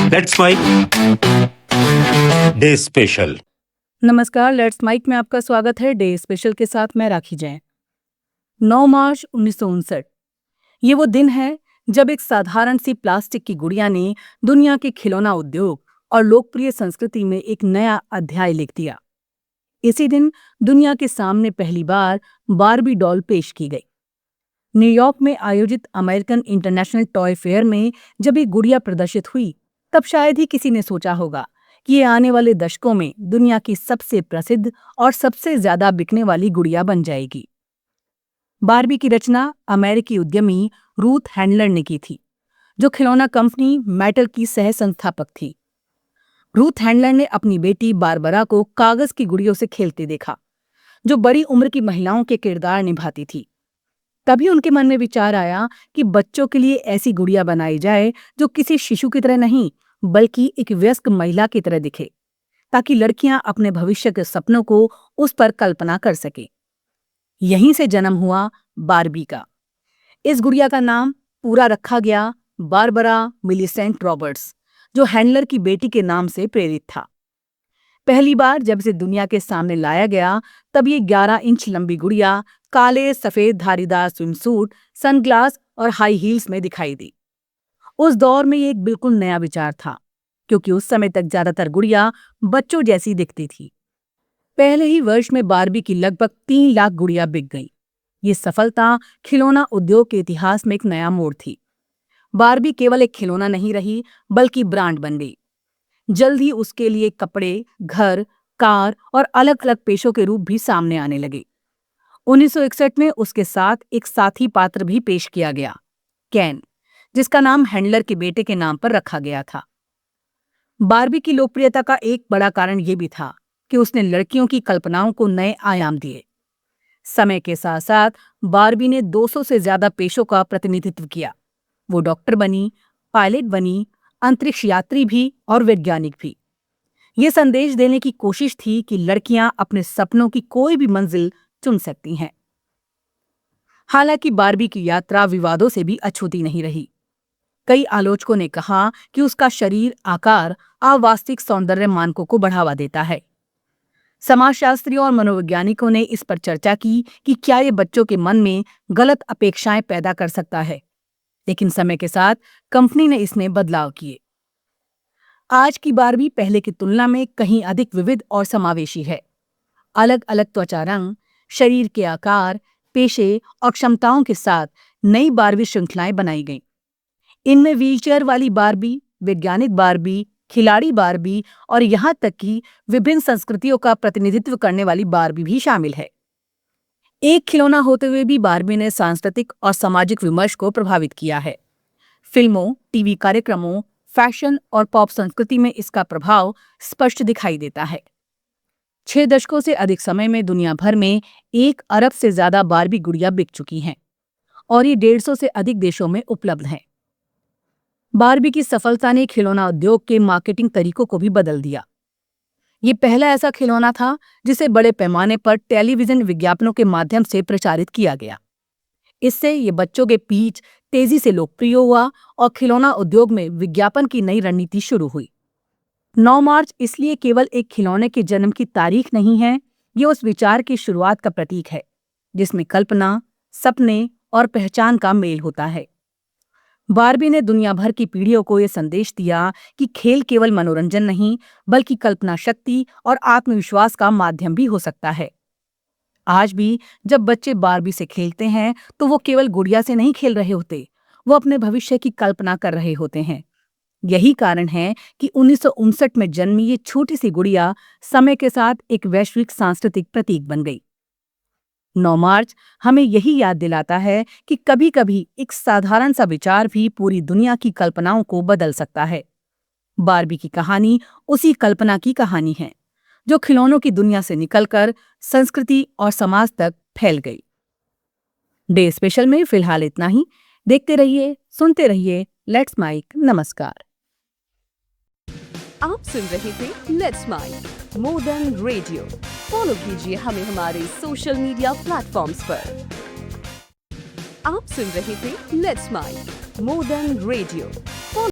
Let's mic day special. नमस्कार, let's mic में आपका स्वागत है। डे स्पेशल के साथ मैं राखी जैन। 9 मार्च 1959 ये वो दिन है जब एक साधारण सी प्लास्टिक की गुड़िया ने दुनिया के खिलौना उद्योग और लोकप्रिय संस्कृति में एक नया अध्याय लिख दिया। इसी दिन दुनिया के सामने पहली बार बारबी डॉल पेश की गई। न्यूयॉर्क में आयोजित अमेरिकन इंटरनेशनल टॉय फेयर में जब ये गुड़िया प्रदर्शित हुई, तब शायद ही किसी ने सोचा होगा कि ये आने वाले दशकों में दुनिया की सबसे प्रसिद्ध और सबसे ज्यादा बिकने वाली गुड़िया बन जाएगी। बारबी की रचना अमेरिकी उद्यमी रूथ हैंडलर ने की थी, जो खिलौना कंपनी मैटर की सह संस्थापक थी। रूथ हैंडलर ने अपनी बेटी बारबरा को कागज की गुड़ियों से खेलते देखा, जो बड़ी उम्र की महिलाओं के किरदार निभाती थी। तभी उनके मन में विचार आया कि बच्चों के लिए ऐसी गुड़िया बनाई जाए जो किसी शिशु की तरह नहीं, बल्कि एक वयस्क महिला की तरह दिखे, ताकि लड़कियां अपने भविष्य के सपनों को उस पर कल्पना कर सके। यहीं से जन्म हुआ बारबी का। इस गुड़िया का नाम पूरा रखा गया बारबरा मिलीसेंट रॉबर्ट्स, जो हैंडलर की बेटी के नाम से प्रेरित था। पहली बार जब इसे दुनिया के सामने लाया गया, तब ये 11 इंच लंबी गुड़िया काले सफेद धारीदार स्विमसूट, सनग्लास और हाई हील्स में दिखाई दी। उस दौर में ये एक बिल्कुल नया विचार था, क्योंकि उस समय तक ज्यादातर गुड़िया बच्चों जैसी दिखती थी। पहले ही वर्ष में बारबी की लगभग 3 लाख गुड़िया बिक गई। ये सफलता खिलौना उद्योग के इतिहास में एक नया मोड़ थी। बारबी केवल एक खिलौना नहीं रही, बल्कि ब्रांड बन गई। जल्द ही उसके लिए कपड़े, घर, कार और अलग अलग पेशों के रूप भी सामने आने लगे। 1961 में उसके साथ एक साथी पात्र भी पेश किया गया, केन, जिसका नाम हैंडलर के बेटे के नाम पर रखा गया था। बारबी की लोकप्रियता का एक बड़ा कारण यह भी था कि उसने लड़कियों की कल्पनाओं को नए आयाम दिए। समय के साथ साथ बारबी ने 200 से ज्यादा पेशों का प्रतिनिधित्व किया। वो डॉक्टर बनी, पायलट बनी, अंतरिक्ष यात्री भी और वैज्ञानिक भी। ये संदेश देने की कोशिश थी कि लड़कियां अपने सपनों की कोई भी मंजिल चुन सकती हैं। हालांकि बारबी की यात्रा विवादों से भी अछूती नहीं रही। कई आलोचकों ने कहा कि उसका शरीर आकार अवास्तविक सौंदर्य मानकों को बढ़ावा देता है। समाजशास्त्रियों और मनोवैज्ञानिकों ने इस पर चर्चा की कि क्या ये बच्चों के मन में गलत अपेक्षाएं पैदा कर सकता है, लेकिन समय के साथ कंपनी ने इसमें बदलाव किए। आज की बारबी पहले की तुलना में कहीं अधिक विविध और समावेशी है। अलग अलग त्वचा रंग, शरीर के आकार, पेशे और क्षमताओं के साथ नई बारबी श्रृंखलाएं बनाई गईं। इनमें व्हीलचेयर वाली बारबी, वैज्ञानिक बारबी, खिलाड़ी बारबी और यहाँ तक कि विभिन्न संस्कृतियों का प्रतिनिधित्व करने वाली बारबी भी शामिल है। एक खिलौना होते हुए भी बारबी ने सांस्कृतिक और सामाजिक विमर्श को प्रभावित किया है। फिल्मों, टीवी कार्यक्रमों, फैशन और पॉप संस्कृति में इसका प्रभाव स्पष्ट दिखाई देता है। 6 दशकों से अधिक समय में दुनिया भर में 1 अरब से ज्यादा बारबी गुड़िया बिक चुकी हैं और ये 150 से अधिक देशों में उपलब्ध हैं। बारबी की सफलता ने खिलौना उद्योग के मार्केटिंग तरीकों को भी बदल दिया। ये पहला ऐसा खिलौना था जिसे बड़े पैमाने पर टेलीविजन विज्ञापनों के माध्यम से प्रचारित किया गया। इससे ये बच्चों के बीच तेजी से लोकप्रिय हुआ और खिलौना उद्योग में विज्ञापन की नई रणनीति शुरू हुई। 9 मार्च इसलिए केवल एक खिलौने के जन्म की तारीख नहीं है, ये उस विचार की शुरुआत का प्रतीक है जिसमें कल्पना, सपने और पहचान का मेल होता है। बारबी ने दुनिया भर की पीढ़ियों को यह संदेश दिया कि खेल केवल मनोरंजन नहीं, बल्कि कल्पना शक्ति और आत्मविश्वास का माध्यम भी हो सकता है। आज भी जब बच्चे बारबी से खेलते हैं तो वो केवल गुड़िया से नहीं खेल रहे होते, वो अपने भविष्य की कल्पना कर रहे होते हैं। यही कारण है कि 1959 में जन्मी ये छोटी सी गुड़िया समय के साथ एक वैश्विक सांस्कृतिक प्रतीक बन गई। 9 मार्च हमें यही याद दिलाता है कि कभी-कभी एक साधारण सा विचार भी पूरी दुनिया की कल्पनाओं को बदल सकता है। बारबी की कहानी उसी कल्पना की कहानी है, जो खिलौनों की दुनिया से निकलकर संस्कृति और समाज तक फैल गई। डे स्पेशल में फिलहाल इतना ही। देखते रहिए, सुनते रहिए लेट्स माइक। नमस्कार। आप सुन रहे थे let's mic more than radio. Follow कीजिए हमें हमारे सोशल मीडिया प्लेटफॉर्म्स पर। आप सुन रहे थे let's mic more than radio.